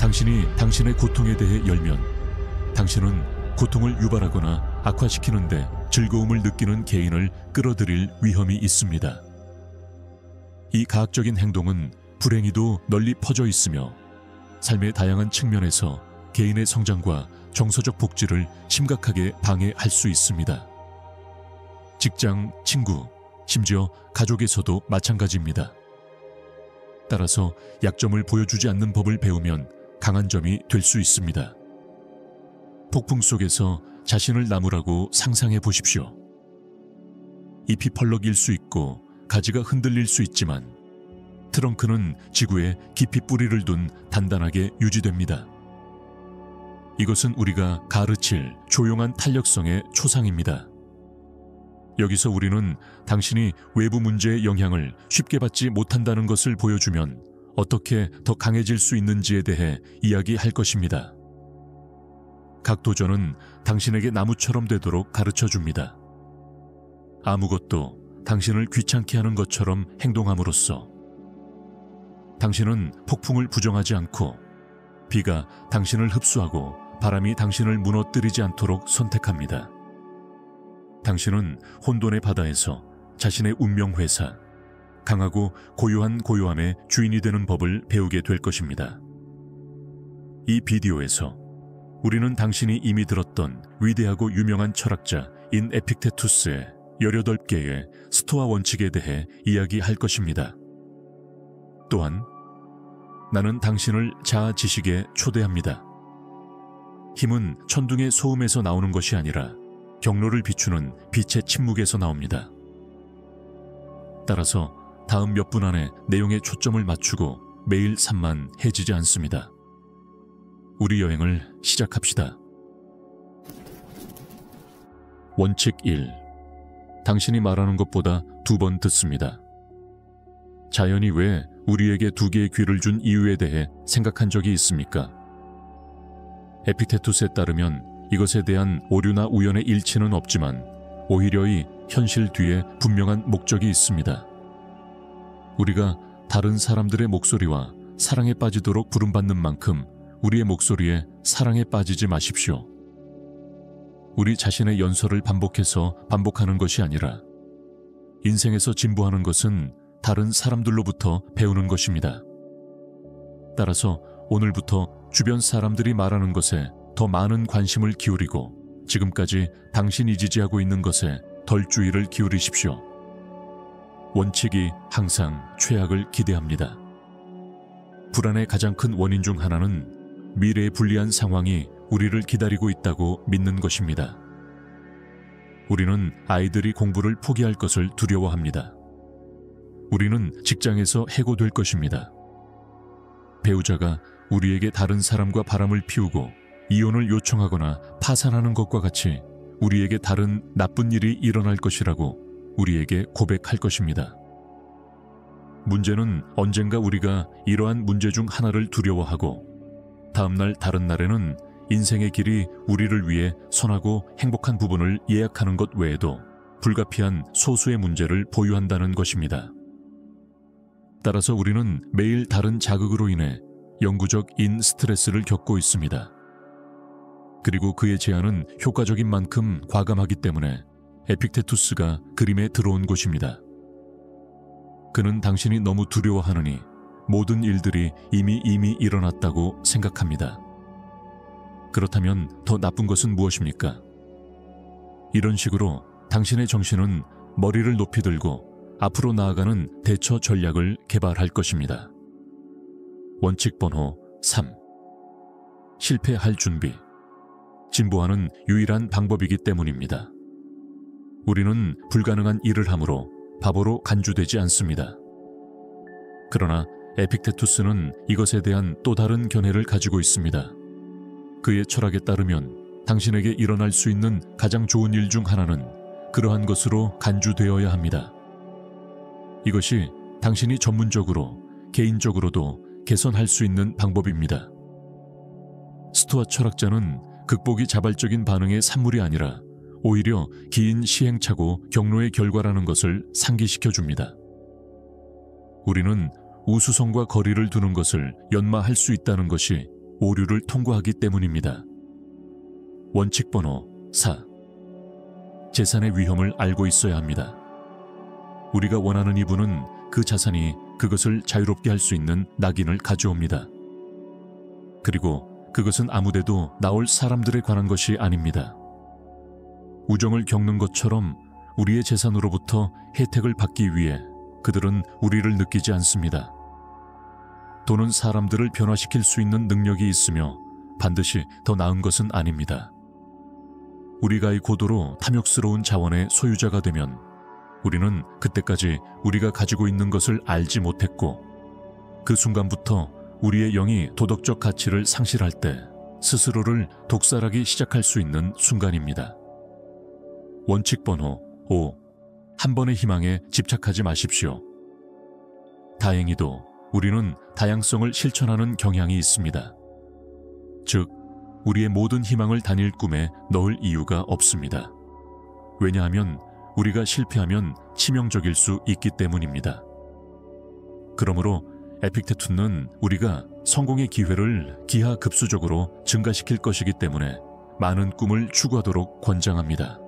당신이 당신의 고통에 대해 열면 당신은 고통을 유발하거나 악화시키는데 즐거움을 느끼는 개인을 끌어들일 위험이 있습니다. 이 가학적인 행동은 불행히도 널리 퍼져 있으며 삶의 다양한 측면에서 개인의 성장과 정서적 복지를 심각하게 방해할 수 있습니다. 직장, 친구, 심지어 가족에서도 마찬가지입니다. 따라서 약점을 보여주지 않는 법을 배우면 강한 점이 될 수 있습니다. 폭풍 속에서 자신을 나무라고 상상해 보십시오. 잎이 펄럭일 수 있고 가지가 흔들릴 수 있지만 트렁크는 지구에 깊이 뿌리를 둔 단단하게 유지됩니다. 이것은 우리가 가르칠 조용한 탄력성의 초상입니다. 여기서 우리는 당신이 외부 문제의 영향을 쉽게 받지 못한다는 것을 보여주면 어떻게 더 강해질 수 있는지에 대해 이야기할 것입니다. 각 도전은 당신에게 나무처럼 되도록 가르쳐줍니다. 아무것도 당신을 귀찮게 하는 것처럼 행동함으로써 당신은 폭풍을 부정하지 않고 비가 당신을 흡수하고 바람이 당신을 무너뜨리지 않도록 선택합니다. 당신은 혼돈의 바다에서 자신의 운명회사, 강하고 고요한 고요함의 주인이 되는 법을 배우게 될 것입니다. 이 비디오에서 우리는 당신이 이미 들었던 위대하고 유명한 철학자인 에픽테투스의 18개의 스토아 원칙에 대해 이야기할 것입니다. 또한 나는 당신을 자아 지식에 초대합니다. 힘은 천둥의 소음에서 나오는 것이 아니라 경로를 비추는 빛의 침묵에서 나옵니다. 따라서 다음 몇 분 안에 내용에 초점을 맞추고 매일 산만 해지지 않습니다. 우리 여행을 시작합시다. 원칙 1. 당신이 말하는 것보다 2번 듣습니다. 자연이 왜 우리에게 2개의 귀를 준 이유에 대해 생각한 적이 있습니까? 에픽테투스에 따르면 이것에 대한 오류나 우연의 일치는 없지만 오히려 이 현실 뒤에 분명한 목적이 있습니다. 우리가 다른 사람들의 목소리와 사랑에 빠지도록 부름받는 만큼 우리의 목소리에 사랑에 빠지지 마십시오. 우리 자신의 연설을 반복하는 것이 아니라 인생에서 진보하는 것은 다른 사람들로부터 배우는 것입니다. 따라서 오늘부터 주변 사람들이 말하는 것에 더 많은 관심을 기울이고 지금까지 당신이 지지하고 있는 것에 덜 주의를 기울이십시오. 원칙이 항상 최악을 기대합니다. 불안의 가장 큰 원인 중 하나는 미래의 불리한 상황이 우리를 기다리고 있다고 믿는 것입니다. 우리는 아이들이 공부를 포기할 것을 두려워합니다. 우리는 직장에서 해고될 것입니다. 배우자가 우리에게 다른 사람과 바람을 피우고 이혼을 요청하거나 파산하는 것과 같이 우리에게 다른 나쁜 일이 일어날 것이라고 우리에게 고백할 것입니다. 문제는 언젠가 우리가 이러한 문제 중 하나를 두려워하고 다음날 다른 날에는 인생의 길이 우리를 위해 선하고 행복한 부분을 예약하는 것 외에도 불가피한 소수의 문제를 보유한다는 것입니다. 따라서 우리는 매일 다른 자극으로 인해 영구적인 스트레스를 겪고 있습니다. 그리고 그의 제안은 효과적인 만큼 과감하기 때문에 에픽테투스가 그림에 들어온 곳입니다. 그는 당신이 너무 두려워하느니 모든 일들이 이미 일어났다고 생각합니다. 그렇다면 더 나쁜 것은 무엇입니까? 이런 식으로 당신의 정신은 머리를 높이 들고 앞으로 나아가는 대처 전략을 개발할 것입니다. 원칙 번호 3. 실패할 준비. 진보하는 유일한 방법이기 때문입니다. 우리는 불가능한 일을 함으로 바보로 간주되지 않습니다. 그러나 에픽테투스는 이것에 대한 또 다른 견해를 가지고 있습니다. 그의 철학에 따르면 당신에게 일어날 수 있는 가장 좋은 일 중 하나는 그러한 것으로 간주되어야 합니다. 이것이 당신이 전문적으로, 개인적으로도 개선할 수 있는 방법입니다. 스토아 철학자는 극복이 자발적인 반응의 산물이 아니라 오히려 긴 시행착오 경로의 결과라는 것을 상기시켜줍니다. 우리는 우수성과 거리를 두는 것을 연마할 수 있다는 것이 오류를 통과하기 때문입니다. 원칙 번호 4. 재산의 위험을 알고 있어야 합니다. 우리가 원하는 이분은 그 자산이 그것을 자유롭게 할 수 있는 낙인을 가져옵니다. 그리고 그것은 아무데도 나올 사람들에 관한 것이 아닙니다. 우정을 겪는 것처럼 우리의 재산으로부터 혜택을 받기 위해 그들은 우리를 느끼지 않습니다. 돈은 사람들을 변화시킬 수 있는 능력이 있으며 반드시 더 나은 것은 아닙니다. 우리가 이 고도로 탐욕스러운 자원의 소유자가 되면 우리는 그때까지 우리가 가지고 있는 것을 알지 못했고 그 순간부터 우리의 영이 도덕적 가치를 상실할 때 스스로를 독살하기 시작할 수 있는 순간입니다. 원칙 번호 5. 한 번의 희망에 집착하지 마십시오. 다행히도 우리는 다양성을 실천하는 경향이 있습니다. 즉, 우리의 모든 희망을 단일 꿈에 넣을 이유가 없습니다. 왜냐하면 우리가 실패하면 치명적일 수 있기 때문입니다. 그러므로 에픽테투스는 우리가 성공의 기회를 기하급수적으로 증가시킬 것이기 때문에 많은 꿈을 추구하도록 권장합니다.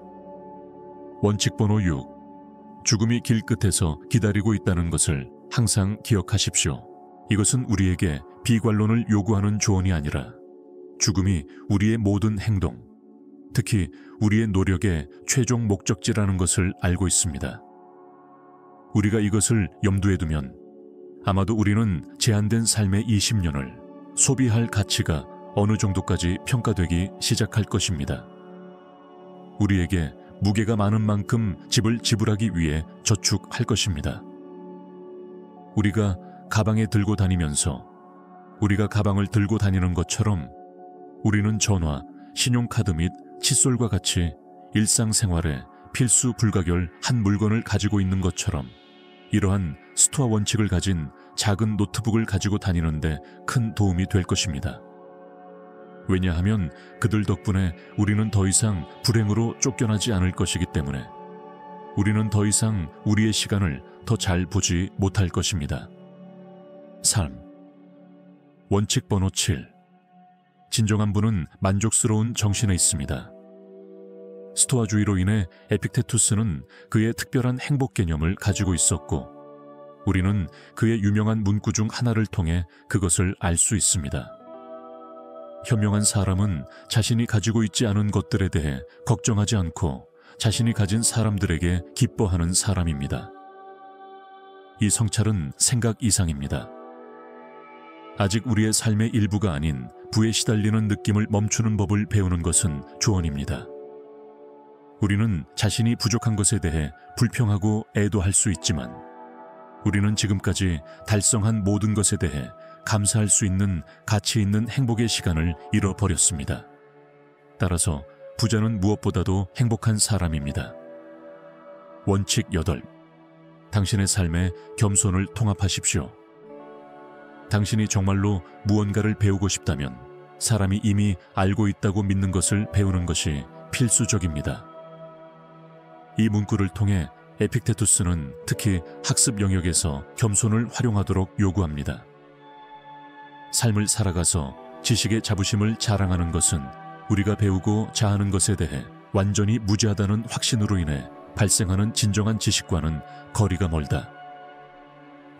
원칙 번호 6. 죽음이 길 끝에서 기다리고 있다는 것을 항상 기억하십시오. 이것은 우리에게 비관론을 요구하는 조언이 아니라 죽음이 우리의 모든 행동, 특히 우리의 노력의 최종 목적지라는 것을 알고 있습니다. 우리가 이것을 염두에 두면 아마도 우리는 제한된 삶의 20년을 소비할 가치가 어느 정도까지 평가되기 시작할 것입니다. 우리에게 무게가 많은 만큼 집을 지불하기 위해 저축할 것입니다. 우리가 가방에 들고 다니면서 우리가 가방을 들고 다니는 것처럼 우리는 전화, 신용카드 및 칫솔과 같이 일상생활에 필수 불가결 한 물건을 가지고 있는 것처럼 이러한 스토아 원칙을 가진 작은 노트북을 가지고 다니는데 큰 도움이 될 것입니다. 왜냐하면 그들 덕분에 우리는 더 이상 불행으로 쫓겨나지 않을 것이기 때문에 우리는 더 이상 우리의 시간을 더 잘 보지 못할 것입니다. 3. 원칙 번호 7. 진정한 분은 만족스러운 정신에 있습니다. 스토아주의로 인해 에픽테투스는 그의 특별한 행복 개념을 가지고 있었고 우리는 그의 유명한 문구 중 하나를 통해 그것을 알 수 있습니다. 현명한 사람은 자신이 가지고 있지 않은 것들에 대해 걱정하지 않고 자신이 가진 사람들에게 기뻐하는 사람입니다. 이 성찰은 생각 이상입니다. 아직 우리의 삶의 일부가 아닌 부에 시달리는 느낌을 멈추는 법을 배우는 것은 조언입니다. 우리는 자신이 부족한 것에 대해 불평하고 애도할 수 있지만 우리는 지금까지 달성한 모든 것에 대해 감사할 수 있는 가치 있는 행복의 시간을 잃어버렸습니다. 따라서 부자는 무엇보다도 행복한 사람입니다. 원칙 8. 당신의 삶에 겸손을 통합하십시오. 당신이 정말로 무언가를 배우고 싶다면 사람이 이미 알고 있다고 믿는 것을 배우는 것이 필수적입니다. 이 문구를 통해 에픽테투스는 특히 학습 영역에서 겸손을 활용하도록 요구합니다. 삶을 살아가서 지식의 자부심을 자랑하는 것은 우리가 배우고 자하는 것에 대해 완전히 무지하다는 확신으로 인해 발생하는 진정한 지식과는 거리가 멀다.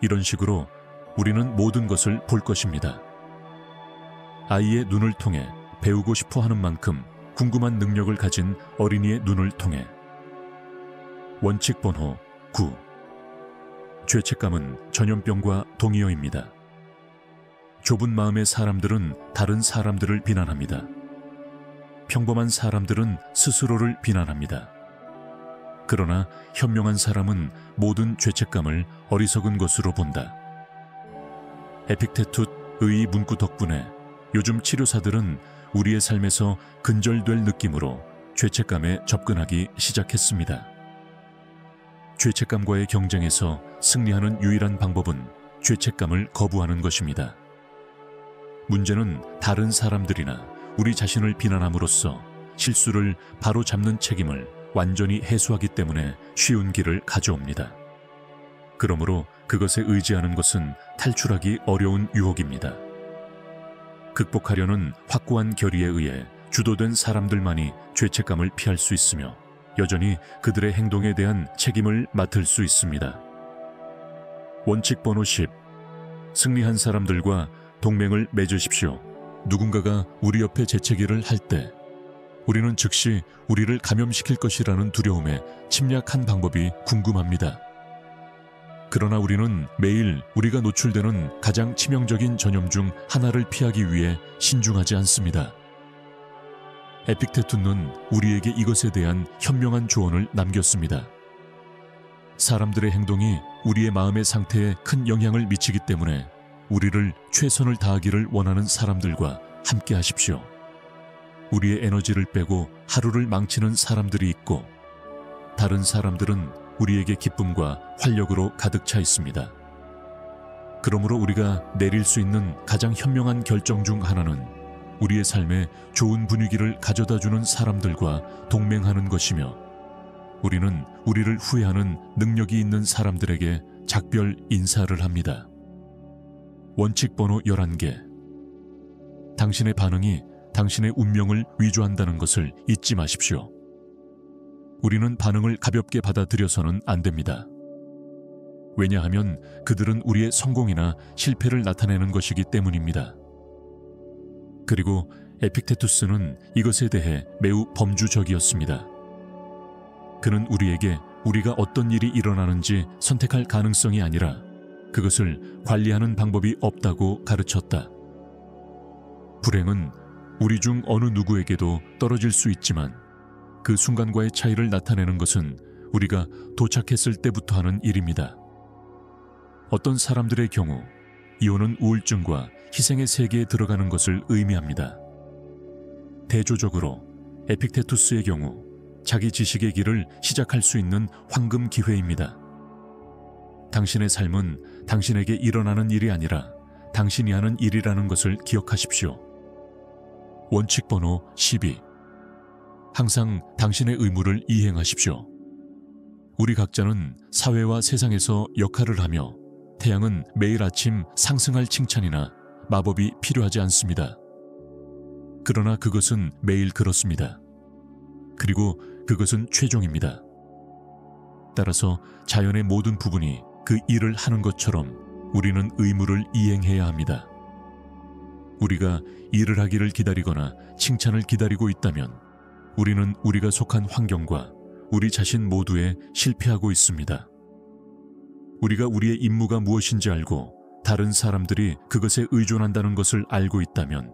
이런 식으로 우리는 모든 것을 볼 것입니다. 아이의 눈을 통해 배우고 싶어 하는 만큼 궁금한 능력을 가진 어린이의 눈을 통해. 원칙 번호 9. 죄책감은 전염병과 동의어입니다. 좁은 마음의 사람들은 다른 사람들을 비난합니다. 평범한 사람들은 스스로를 비난합니다. 그러나 현명한 사람은 모든 죄책감을 어리석은 것으로 본다. 에픽테투스의 문구 덕분에 요즘 치료사들은 우리의 삶에서 근절될 느낌으로 죄책감에 접근하기 시작했습니다. 죄책감과의 경쟁에서 승리하는 유일한 방법은 죄책감을 거부하는 것입니다. 문제는 다른 사람들이나 우리 자신을 비난함으로써 실수를 바로 잡는 책임을 완전히 해소하기 때문에 쉬운 길을 가져옵니다. 그러므로 그것에 의지하는 것은 탈출하기 어려운 유혹입니다. 극복하려는 확고한 결의에 의해 주도된 사람들만이 죄책감을 피할 수 있으며 여전히 그들의 행동에 대한 책임을 맡을 수 있습니다. 원칙 번호 10. 승리한 사람들과 동맹을 맺으십시오. 누군가가 우리 옆에 재채기를 할 때 우리는 즉시 우리를 감염시킬 것이라는 두려움에 침략한 방법이 궁금합니다. 그러나 우리는 매일 우리가 노출되는 가장 치명적인 전염 중 하나를 피하기 위해 신중하지 않습니다. 에픽테투는 우리에게 이것에 대한 현명한 조언을 남겼습니다. 사람들의 행동이 우리의 마음의 상태에 큰 영향을 미치기 때문에 우리를 최선을 다하기를 원하는 사람들과 함께 하십시오. 우리의 에너지를 빼고 하루를 망치는 사람들이 있고 다른 사람들은 우리에게 기쁨과 활력으로 가득 차 있습니다. 그러므로 우리가 내릴 수 있는 가장 현명한 결정 중 하나는 우리의 삶에 좋은 분위기를 가져다주는 사람들과 동맹하는 것이며 우리는 우리를 후회하는 능력이 있는 사람들에게 작별 인사를 합니다. 원칙 번호 11개. 당신의 반응이 당신의 운명을 위조한다는 것을 잊지 마십시오. 우리는 반응을 가볍게 받아들여서는 안 됩니다. 왜냐하면 그들은 우리의 성공이나 실패를 나타내는 것이기 때문입니다. 그리고 에픽테투스는 이것에 대해 매우 범주적이었습니다. 그는 우리에게 우리가 어떤 일이 일어나는지 선택할 가능성이 아니라 그것을 관리하는 방법이 없다고 가르쳤다. 불행은 우리 중 어느 누구에게도 떨어질 수 있지만 그 순간과의 차이를 나타내는 것은 우리가 도착했을 때부터 하는 일입니다. 어떤 사람들의 경우 이혼은 우울증과 희생의 세계에 들어가는 것을 의미합니다. 대조적으로 에픽테투스의 경우 자기 지식의 길을 시작할 수 있는 황금 기회입니다. 당신의 삶은 당신에게 일어나는 일이 아니라 당신이 하는 일이라는 것을 기억하십시오. 원칙 번호 12. 항상 당신의 의무를 이행하십시오. 우리 각자는 사회와 세상에서 역할을 하며 태양은 매일 아침 상승할 칭찬이나 마법이 필요하지 않습니다. 그러나 그것은 매일 그렇습니다. 그리고 그것은 최종입니다. 따라서 자연의 모든 부분이 그 일을 하는 것처럼 우리는 의무를 이행해야 합니다. 우리가 일을 하기를 기다리거나 칭찬을 기다리고 있다면 우리는 우리가 속한 환경과 우리 자신 모두에 실패하고 있습니다. 우리가 우리의 임무가 무엇인지 알고 다른 사람들이 그것에 의존한다는 것을 알고 있다면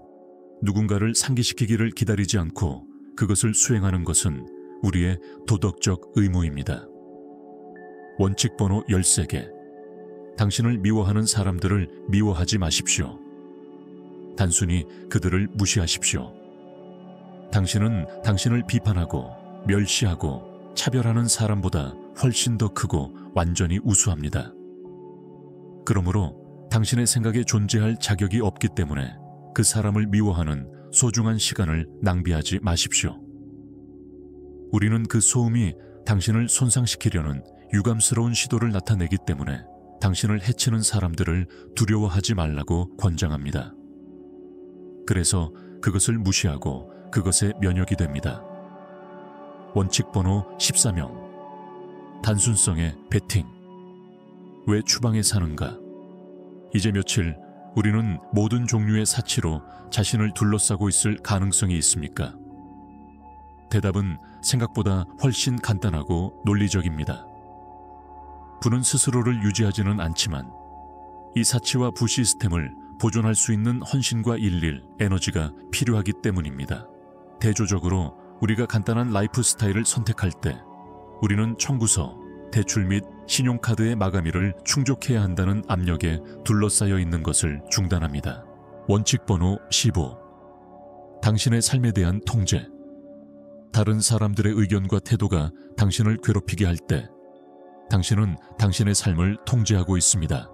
누군가를 상기시키기를 기다리지 않고 그것을 수행하는 것은 우리의 도덕적 의무입니다. 원칙 번호 13개. 당신을 미워하는 사람들을 미워하지 마십시오. 단순히 그들을 무시하십시오. 당신은 당신을 비판하고 멸시하고 차별하는 사람보다 훨씬 더 크고 완전히 우수합니다. 그러므로 당신의 생각에 존재할 자격이 없기 때문에 그 사람을 미워하는 소중한 시간을 낭비하지 마십시오. 우리는 그 소음이 당신을 손상시키려는 유감스러운 시도를 나타내기 때문에 당신을 해치는 사람들을 두려워하지 말라고 권장합니다. 그래서 그것을 무시하고 그것에 면역이 됩니다. 원칙 번호 14명. 단순성의 배팅. 왜 추방에 사는가? 이제 며칠 우리는 모든 종류의 사치로 자신을 둘러싸고 있을 가능성이 있습니까? 대답은 생각보다 훨씬 간단하고 논리적입니다. 부는 스스로를 유지하지는 않지만 이 사치와 부 시스템을 보존할 수 있는 헌신과 일일, 에너지가 필요하기 때문입니다. 대조적으로 우리가 간단한 라이프 스타일을 선택할 때 우리는 청구서, 대출 및 신용카드의 마감일을 충족해야 한다는 압력에 둘러싸여 있는 것을 중단합니다. 원칙 번호 15. 당신의 삶에 대한 통제. 다른 사람들의 의견과 태도가 당신을 괴롭히게 할 때 당신은 당신의 삶을 통제하고 있습니다.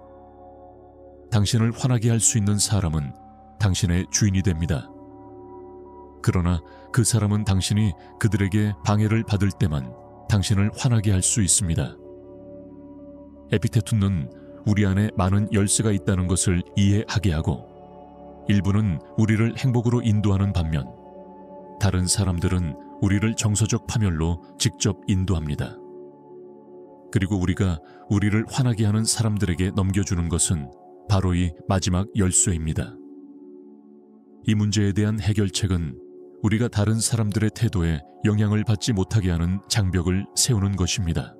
당신을 화나게 할 수 있는 사람은 당신의 주인이 됩니다. 그러나 그 사람은 당신이 그들에게 방해를 받을 때만 당신을 화나게 할 수 있습니다. 에픽테투는 우리 안에 많은 열쇠가 있다는 것을 이해하게 하고 일부는 우리를 행복으로 인도하는 반면 다른 사람들은 우리를 정서적 파멸로 직접 인도합니다. 그리고 우리가 우리를 화나게 하는 사람들에게 넘겨주는 것은 바로 이 마지막 열쇠입니다. 이 문제에 대한 해결책은 우리가 다른 사람들의 태도에 영향을 받지 못하게 하는 장벽을 세우는 것입니다.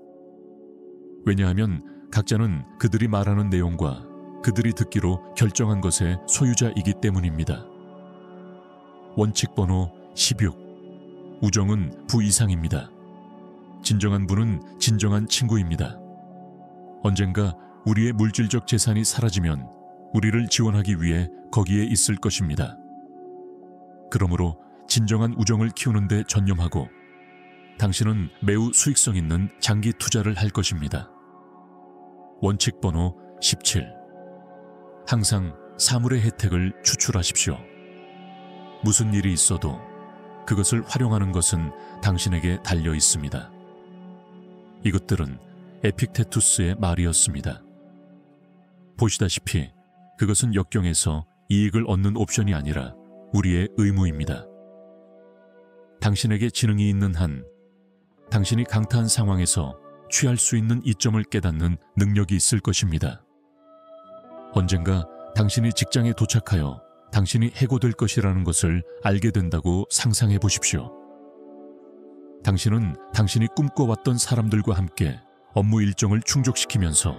왜냐하면 각자는 그들이 말하는 내용과 그들이 듣기로 결정한 것의 소유자이기 때문입니다. 원칙 번호 16. 우정은 부 이상입니다. 진정한 부는 진정한 친구입니다. 언젠가 우리의 물질적 재산이 사라지면 우리를 지원하기 위해 거기에 있을 것입니다. 그러므로 진정한 우정을 키우는 데 전념하고 당신은 매우 수익성 있는 장기 투자를 할 것입니다. 원칙 번호 17. 항상 사물의 혜택을 추출하십시오. 무슨 일이 있어도 그것을 활용하는 것은 당신에게 달려 있습니다. 이것들은 에픽테투스의 말이었습니다. 보시다시피 그것은 역경에서 이익을 얻는 옵션이 아니라 우리의 의무입니다. 당신에게 지능이 있는 한 당신이 강타한 상황에서 취할 수 있는 이점을 깨닫는 능력이 있을 것입니다. 언젠가 당신이 직장에 도착하여 당신이 해고될 것이라는 것을 알게 된다고 상상해 보십시오. 당신은 당신이 꿈꿔왔던 사람들과 함께 업무 일정을 충족시키면서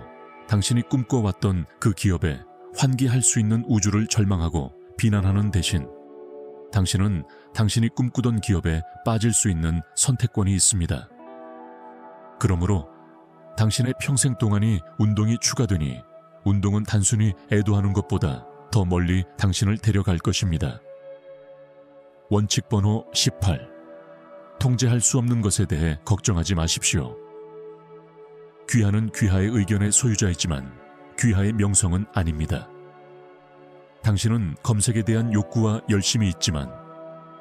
당신이 꿈꿔왔던 그 기업에 환기할 수 있는 우주를 절망하고 비난하는 대신 당신은 당신이 꿈꾸던 기업에 빠질 수 있는 선택권이 있습니다. 그러므로 당신의 평생 동안이 운동이 추가되니 운동은 단순히 애도하는 것보다 더 멀리 당신을 데려갈 것입니다. 원칙 번호 18. 통제할 수 없는 것에 대해 걱정하지 마십시오. 귀하는 귀하의 의견의 소유자이지만 귀하의 명성은 아닙니다. 당신은 검색에 대한 욕구와 열심이 있지만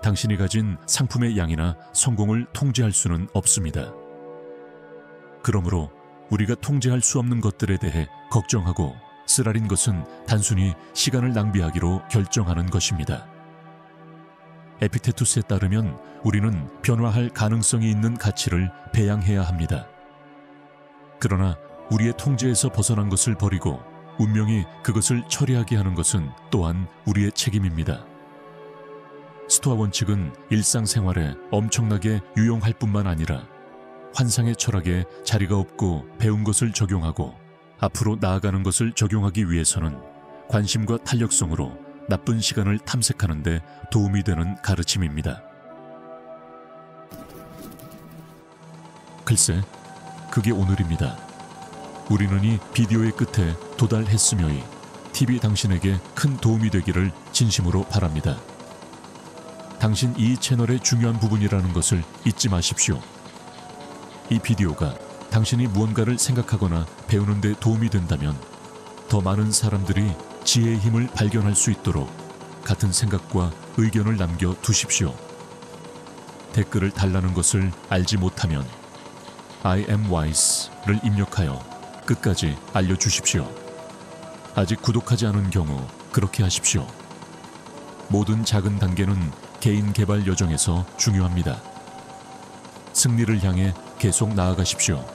당신이 가진 상품의 양이나 성공을 통제할 수는 없습니다. 그러므로 우리가 통제할 수 없는 것들에 대해 걱정하고 쓰라린 것은 단순히 시간을 낭비하기로 결정하는 것입니다. 에픽테투스에 따르면 우리는 변화할 가능성이 있는 가치를 배양해야 합니다. 그러나 우리의 통제에서 벗어난 것을 버리고 운명이 그것을 처리하게 하는 것은 또한 우리의 책임입니다. 스토아 원칙은 일상생활에 엄청나게 유용할 뿐만 아니라 환상의 철학에 자리가 없고 배운 것을 적용하고 앞으로 나아가는 것을 적용하기 위해서는 관심과 탄력성으로 나쁜 시간을 탐색하는 데 도움이 되는 가르침입니다. 글쎄, 그게 오늘입니다. 우리는 이 비디오의 끝에 도달했으며이 TV 당신에게 큰 도움이 되기를 진심으로 바랍니다. 당신 이 채널의 중요한 부분이라는 것을 잊지 마십시오. 이 비디오가 당신이 무언가를 생각하거나 배우는 데 도움이 된다면 더 많은 사람들이 지혜의 힘을 발견할 수 있도록 같은 생각과 의견을 남겨두십시오. 댓글을 달라는 것을 알지 못하면 I am wise를 입력하여 끝까지 알려주십시오. 아직 구독하지 않은 경우 그렇게 하십시오. 모든 작은 단계는 개인 개발 여정에서 중요합니다. 승리를 향해 계속 나아가십시오.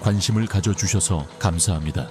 관심을 가져주셔서 감사합니다.